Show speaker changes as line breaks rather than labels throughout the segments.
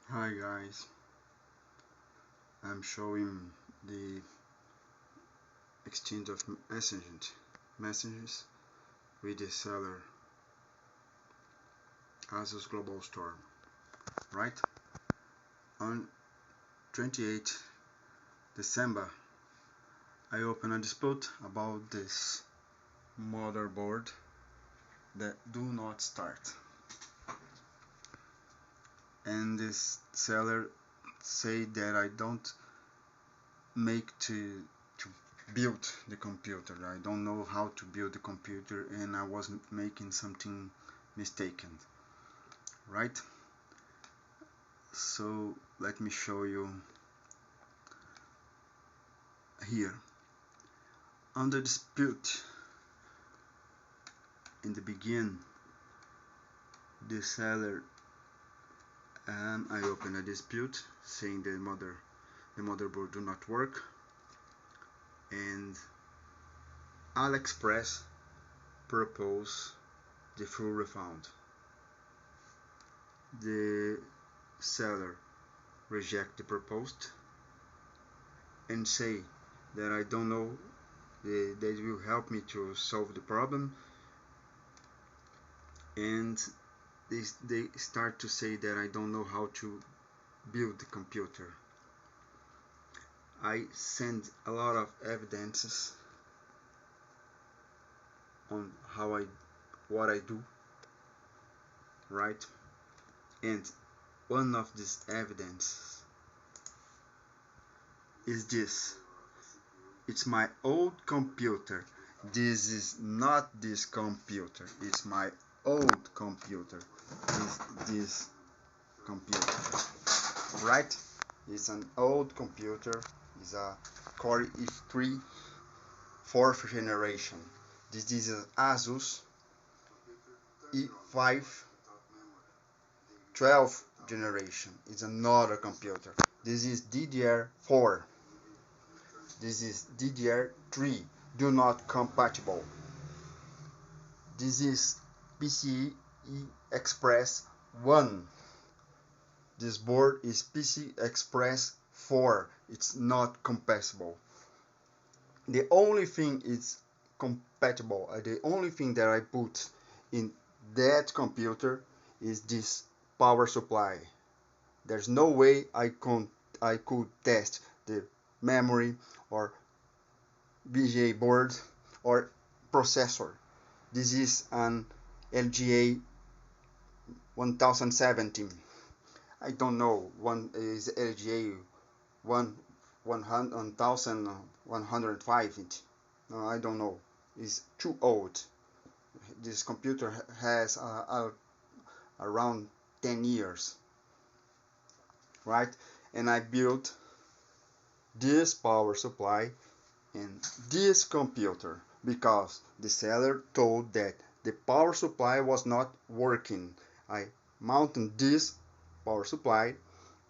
Hi guys, I'm showing the exchange of messages with the seller Asus Global Store. Right? On 28 December, I opened a dispute about this motherboard that do not start. And this seller say that I don't make to build the computer. I don't know how to build the computer and I was making something mistaken. Right? So let me show you here. On the dispute, in the beginning, the seller and I open a dispute saying the motherboard do not work, and Aliexpress propose the full refund. The seller reject the proposed and say that I don't know, they will help me to solve the problem, and they start to say that I don't know how to build the computer. I send a lot of evidences on what I do, right? And one of these evidences is this. It's my old computer. This is not this computer. It's my old computer. This computer, right? It's an old computer. It's a Core i3 4th generation. This is an Asus i5 12th generation. It's another computer. This is DDR4. This is DDR3. Do not compatible. This is PCI Express 1. This board is PCI Express 4. It's not compatible. The only thing is compatible, the only thing that I put in that computer is this power supply. There's no way I could test the memory or VGA board or processor. This is an LGA 1017. I don't know, one is LGA 1105. No, I don't know. It's too old. This computer has around 10 years, right? And I built this power supply in this computer because the seller told that the power supply was not working. I mounted this power supply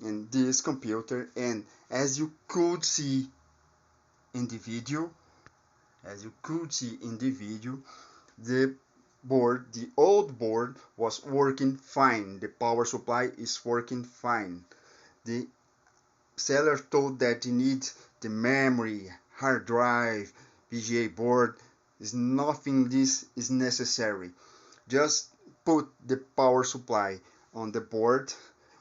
in this computer, and as you could see in the video, the old board was working fine. The power supply is working fine. The seller told that you need the memory, hard drive, VGA board. Is nothing this is necessary. Just put the power supply on the board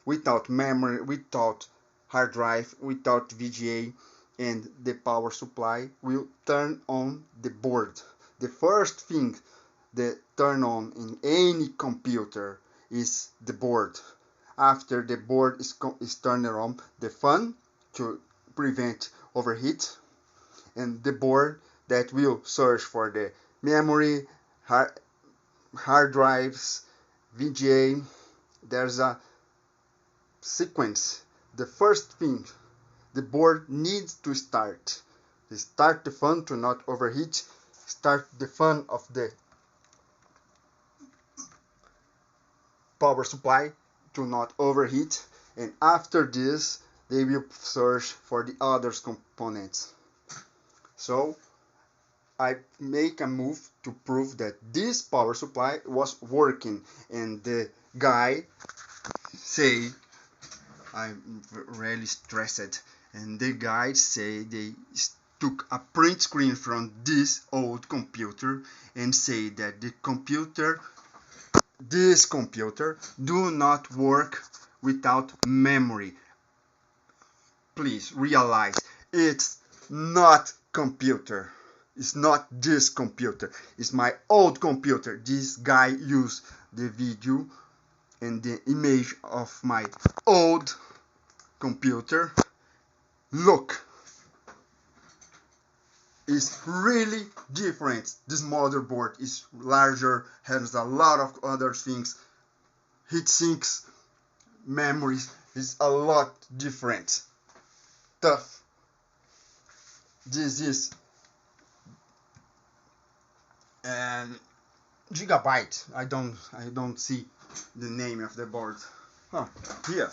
without memory, without hard drive, without VGA, and the power supply will turn on the board. The first thing that turn on in any computer is the board. After the board is turned on, the fan to prevent overheat, and the board that will search for the memory, hard drives, VGA. There's a sequence. The first thing, the board needs to start. Start the fan to not overheat. Start the fan of the power supply to not overheat. And after this, they will search for the other components. So I make a move to prove that this power supply was working, and the guy say I'm really stressed. And the guys say they took a print screen from this old computer and say that this computer do not work without memory. Please realize, it's not computer. It's not this computer. It's my old computer. This guy used the video and the image of my old computer. Look, it's really different. This motherboard is larger, has a lot of other things. Heat sinks, memories is a lot different. Tough. This is gigabyte. I don't see the name of the board. Here.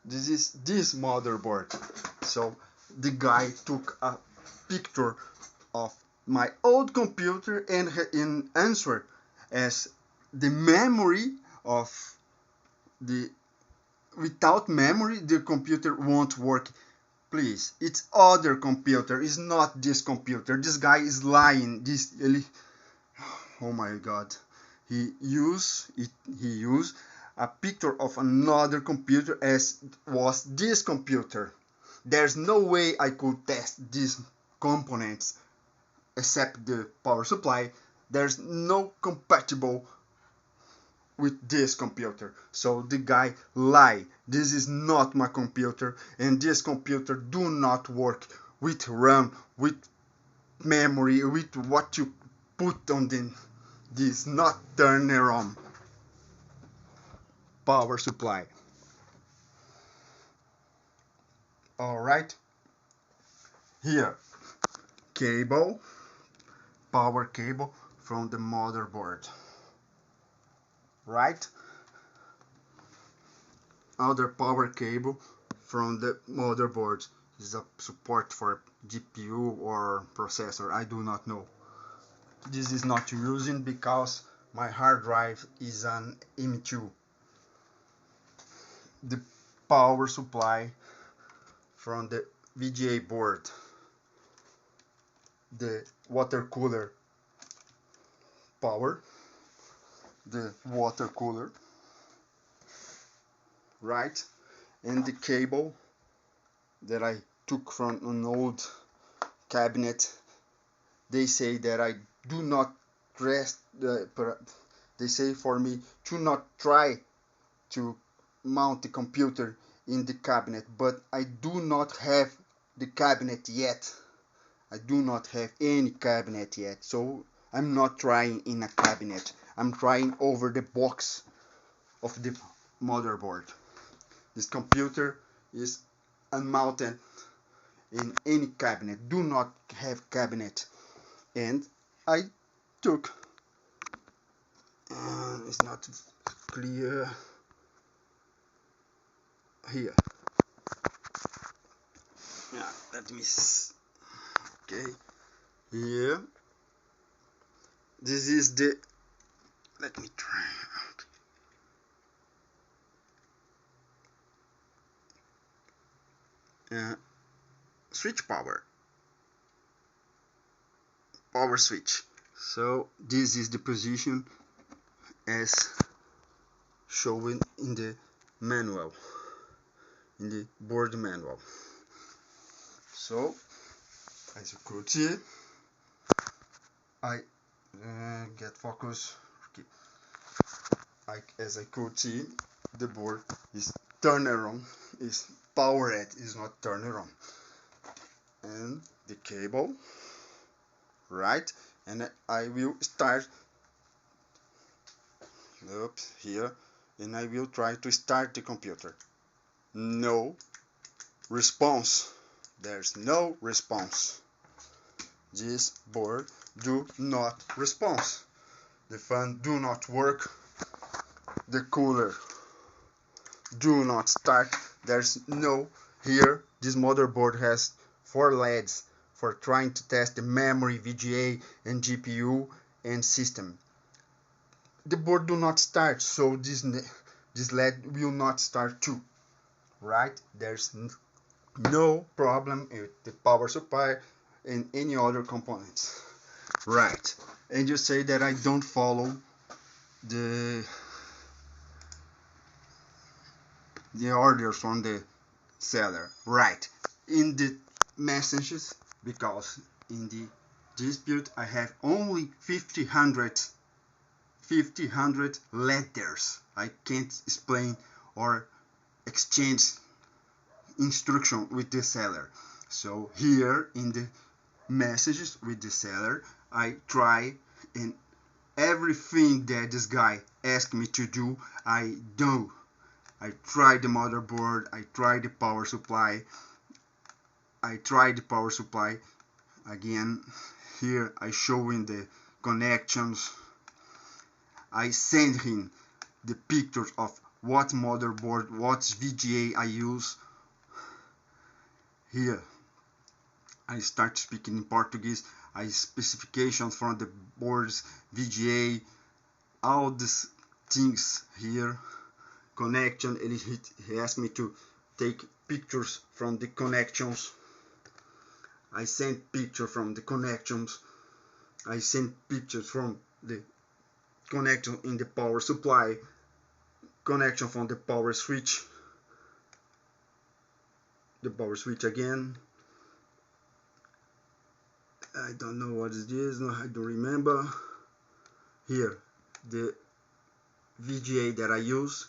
This is this motherboard. So the guy took a picture of my old computer and in answer as the memory of the without memory the computer won't work. Please, it's other computer, it's not this computer. This guy is lying. Oh my god, he used a picture of another computer as was this computer. There's no way I could test these components except the power supply. There's no compatible with this computer. So the guy lied. This is not my computer, and this computer do not work with RAM, with memory, with what you put on this not turner on power supply. Alright, here cable, power cable from the motherboard, right? Other power cable from the motherboard is a support for GPU or processor, I do not know. This is not using because my hard drive is an M2. The power supply from the VGA board, the water cooler power, the water cooler, right? And the cable that I took from an old cabinet. They say that I do not rest. They say for me to not try to mount the computer in the cabinet, but I do not have the cabinet yet. I do not have any cabinet yet, so I'm not trying in a cabinet. I'm trying over the box of the motherboard. This computer is unmounted in any cabinet. Do not have cabinet. And I took it's not clear here. Yeah, let me okay, here this is the, let me try. Switch power switch. So this is the position as shown in the manual, in the board manual. So as you could see, I get focus. Okay. As I could see, the board is turned on, is powered, is not turned on, and the cable, right? And I will start here, and I will try to start the computer. No response. There's no response. This board do not respond. The fan do not work. The cooler do not start. There's no here. This motherboard has 4 LEDs for trying to test the memory, VGA, and GPU and system. The board do not start, so this LED will not start too, right? There's no problem with the power supply and any other components, right? And you say that I don't follow the orders from the seller, right? In the messages, because in the dispute I have only 1,500 letters. I can't explain or exchange instruction with the seller. So here in the messages with the seller, I try, and everything that this guy asked me to do, I do. I try the motherboard, I try the power supply, again. Here I show in the connections. I send him the pictures of what motherboard, what VGA I use. Here I start speaking in Portuguese. I specifications from the boards, VGA, all these things here. Connection, and he asked me to take pictures from the connections. I sent picture from the connections. I sent pictures from the connection in the power supply, connection from the power switch, again. I don't know what is this, no, I don't remember. Here the VGA that I use,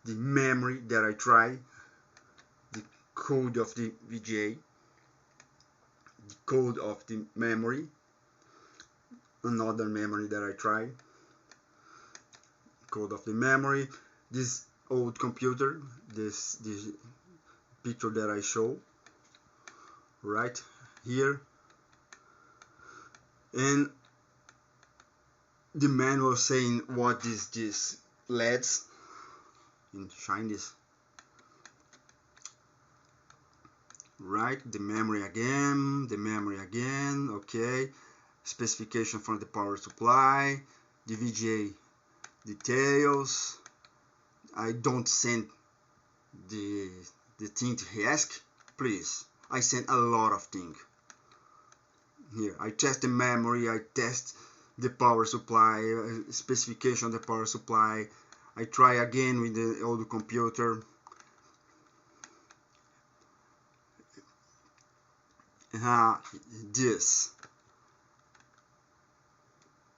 the memory that I try, the code of the VGA, the code of the memory, another memory that I try, code of the memory, this old computer, this picture that I show right here, and the manual saying what is this LEDs in Chinese, right? The memory again, okay. Specification from the power supply, the VGA details. I don't send the thing he asked, please. I send a lot of things. Here I test the memory, I test the power supply, specification of the power supply. I try again with the old computer. This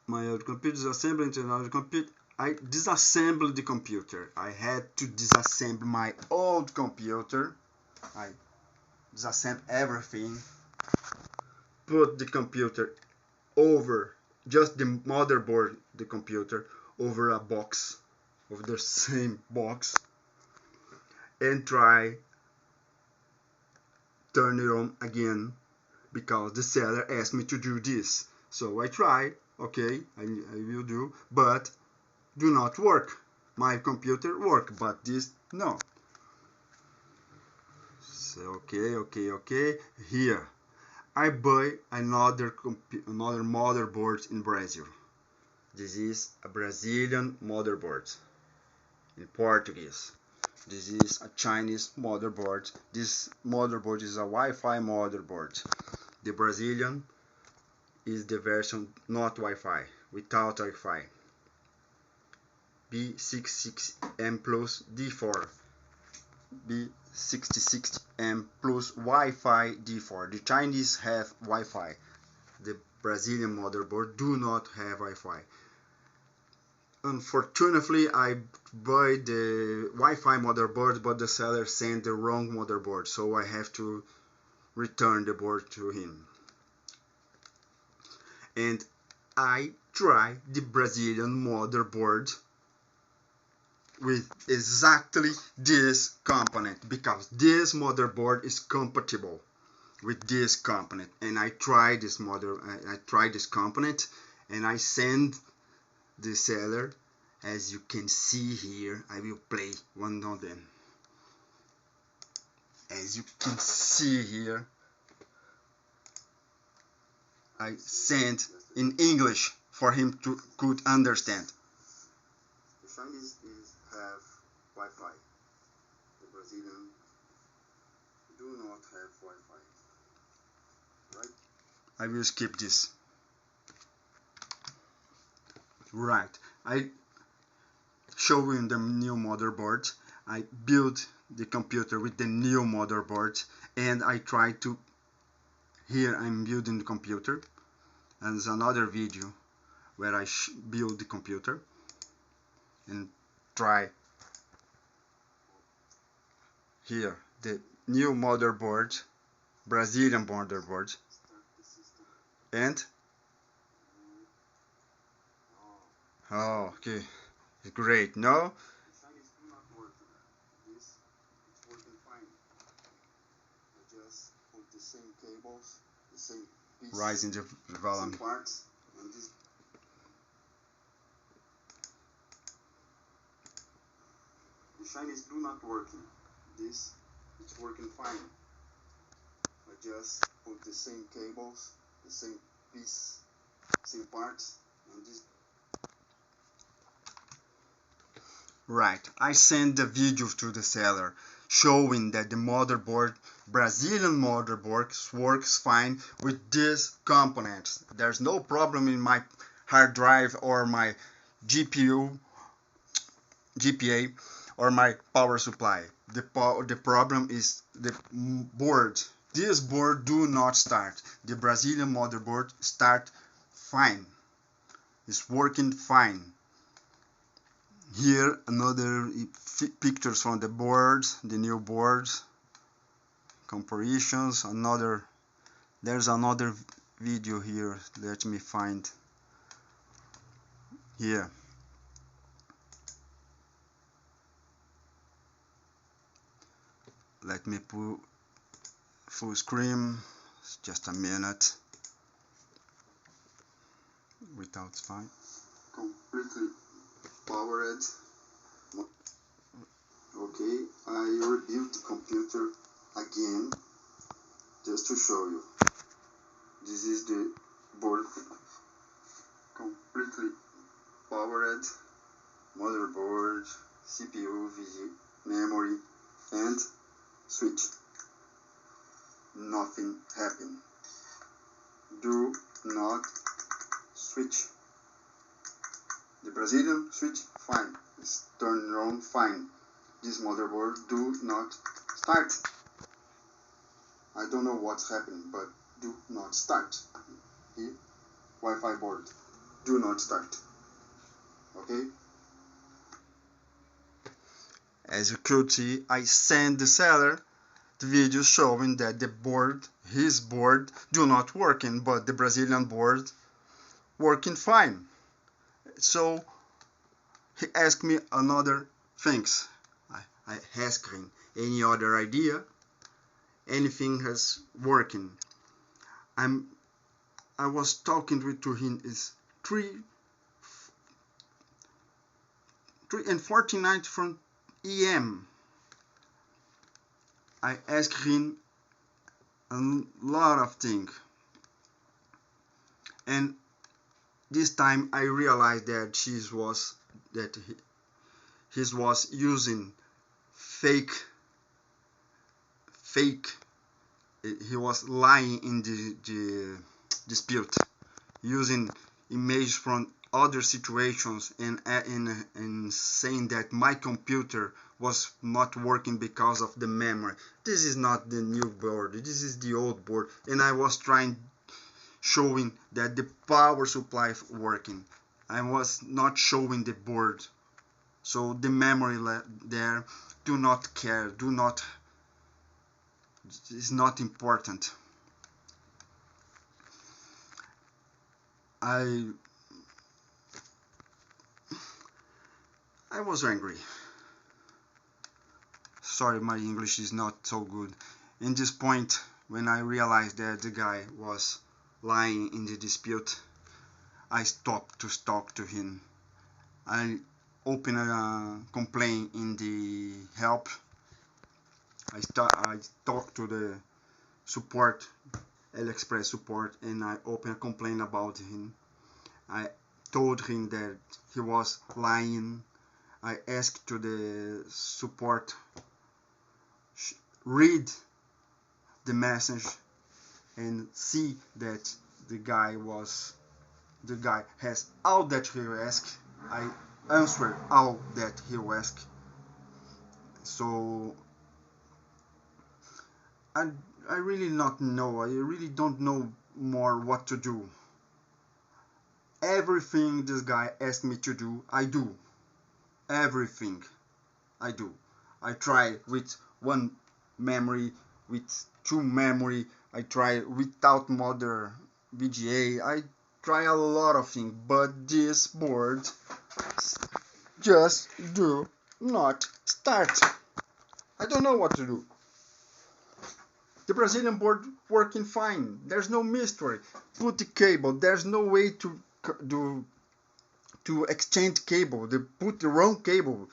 my old computer disassembly into another computer. I disassembled the computer. I had to disassemble my old computer. I disassembled everything, put the computer over, just the motherboard, the computer over a box, over the same box, and try turn it on again, because the seller asked me to do this. So I try, okay, I will do, but do not work. My computer work, but this no. So okay. Here I buy another motherboard in Brazil. This is a Brazilian motherboard in Portuguese. This is a Chinese motherboard. This motherboard is a Wi-Fi motherboard. The Brazilian is the version not Wi-Fi, without Wi-Fi. B66M plus D4. B66M plus Wi-Fi D4. The Chinese have Wi-Fi. The Brazilian motherboard do not have Wi-Fi. Unfortunately, I buy the Wi-Fi motherboard, but the seller sent the wrong motherboard, so I have to return the board to him. And I try the Brazilian motherboard with exactly this component, because this motherboard is compatible with this component. And I try this component, and I send the seller. As you can see here, I will play one of them. As you can see here, I sent in English for him to could understand. The Chinese have Wi-Fi. The Brazilian do not have Wi-Fi, right? I will skip this. Right, I show you the new motherboard. I build the computer with the new motherboard, and I try to, here I'm building the computer, and there's another video where I build the computer and try here the new motherboard, Brazilian motherboard, and oh, okay, great. No, same cables, the same piece, rising the volume, parts, and this. The Chinese do not working. This it's working fine. I just put the same cables, the same piece, same parts, and this. Right, I send the video to the seller showing that the motherboard, Brazilian motherboard, works fine with these components. There's no problem in my hard drive or my GPA or my power supply. The problem is the board. This board do not start. The Brazilian motherboard start fine. It's working fine. Here another pictures from the boards, the new boards, comparisons. There's another video here. Let me find here. Let me put full screen. Just a minute. Without fine. Completely powered. Okay, I rebuilt the computer again just to show you. This is the board, completely powered, motherboard, CPU, memory, and switch. Nothing happened. Do not switch. The Brazilian switch fine. It's turned on fine. This motherboard do not start. I don't know what's happening, but do not start. Here, Wi-Fi board, do not start. Okay? As you could see, I send the seller the video showing that the board, his board, do not working, but the Brazilian board working fine. So he asked me another things. I asked him any other idea, anything has working. I was talking to him is 3:49 from EM. I asked him a lot of things, and this time I realized that he was using fake. He was lying in the dispute, using images from other situations and saying that my computer was not working because of the memory. This is not the new board, this is the old board, and I was showing that the power supply working. I was not showing the board. So the memory there, do not care, is not important. I was angry. Sorry, my English is not so good. In this point, when I realized that the guy was lying in the dispute, I stopped to talk to him. I opened a complaint in the help. I talked to the support, Aliexpress support, and I opened a complaint about him. I told him that he was lying. I asked to the support, read the message and see that the guy has all that he asked. I answered all that he asked. So I really not know. I really don't know more what to do. Everything this guy asked me to do, I do. Everything I do. I try with one memory, with two memory. I try without mother VGA. I try a lot of things, but this board just do not start. I don't know what to do. The Brazilian board working fine. There's no mystery. Put the cable. There's no way to exchange cable. They put the wrong cable.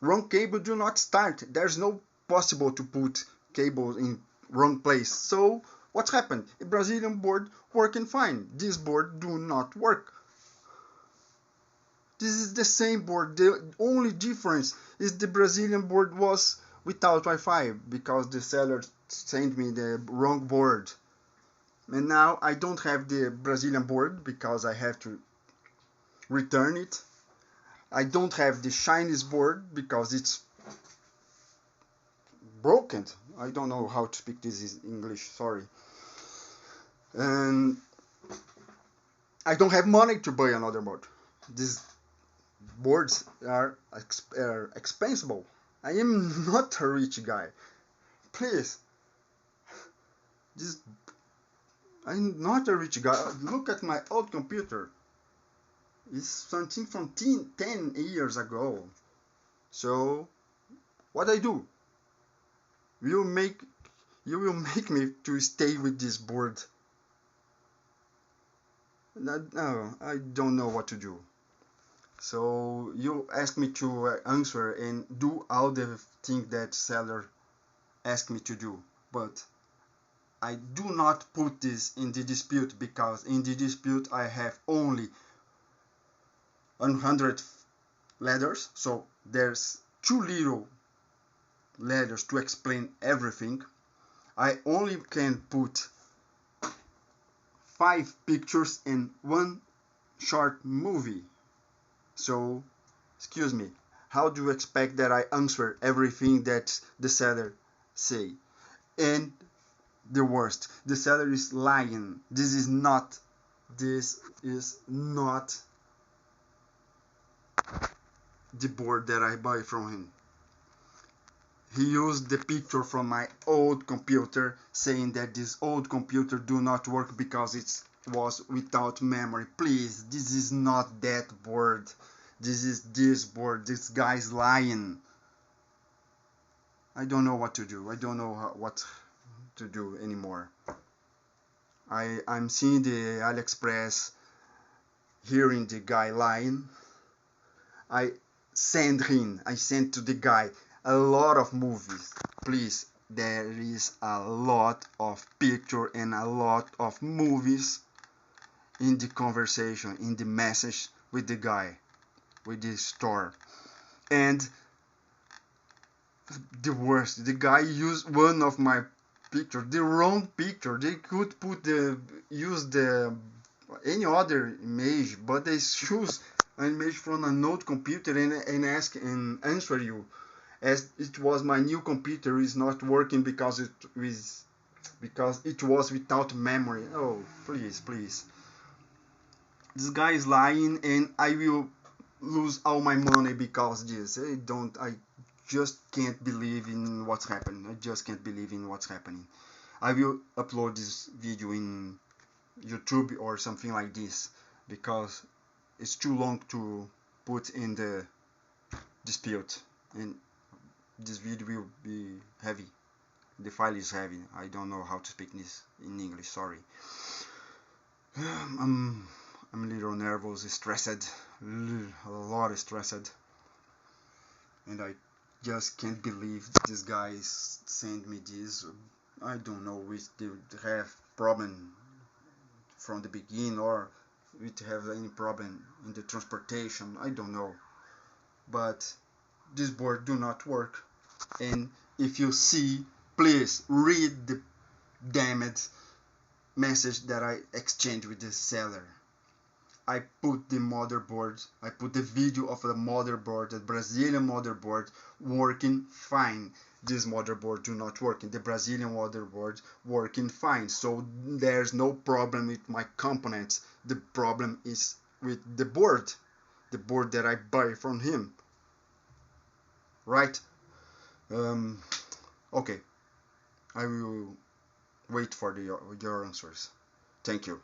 Wrong cable do not start. There's no possible to put cable in wrong place. So what happened? The Brazilian board working fine. This board do not work. This is the same board. The only difference is the Brazilian board was without Wi-Fi because the seller sent me the wrong board. And now I don't have the Brazilian board because I have to return it. I don't have the Chinese board because it's broken. I don't know how to speak this in English, sorry. And I don't have money to buy another board. These boards are expensive. I am not a rich guy. Please. I'm not a rich guy. Look at my old computer. It's something from 10 years ago. So, what I do? You will make me to stay with this board. No, I don't know what to do. So you ask me to answer and do all the things that seller asked me to do, but I do not put this in the dispute because in the dispute I have only 100 letters, so there's too little letters to explain everything. I only can put 5 pictures and 1 short movie. So, excuse me, how do you expect that I answer everything that the seller say? And the worst, the seller is lying. This is not the board that I buy from him. He used the picture from my old computer, saying that this old computer do not work because it was without memory. Please, this is not that board. This is this board. This guy's lying. I don't know what to do. I don't know what to do anymore. I'm seeing the Aliexpress, hearing the guy lying. I sent to the guy a lot of movies. Please, there is a lot of picture and a lot of movies in the conversation, in the message with the guy, with the store. And the worst, the guy used one of my picture, the wrong picture. They could use any other image, but they choose an image from an old computer and ask and answer you as it was my new computer is not working because it was without memory. Oh, please. This guy is lying and I will lose all my money because this. I just can't believe in what's happening. I just can't believe in what's happening. I will upload this video in YouTube or something like this because it's too long to put in the dispute, and this video will be heavy. The file is heavy. I don't know how to speak this in English, sorry. I'm a little nervous, stressed, a lot stressed, and I just can't believe this guy sent me this. I don't know if they have problem from the beginning or if they have any problem in the transportation. I don't know, but this board do not work. And if you see, please read the damned message that I exchanged with the seller. I put the motherboard, I put the video of the motherboard, the Brazilian motherboard, working fine. This motherboard do not work, the Brazilian motherboard working fine. So there's no problem with my components. The problem is with the board that I buy from him. Right? Okay. I will wait for your answers. Thank you.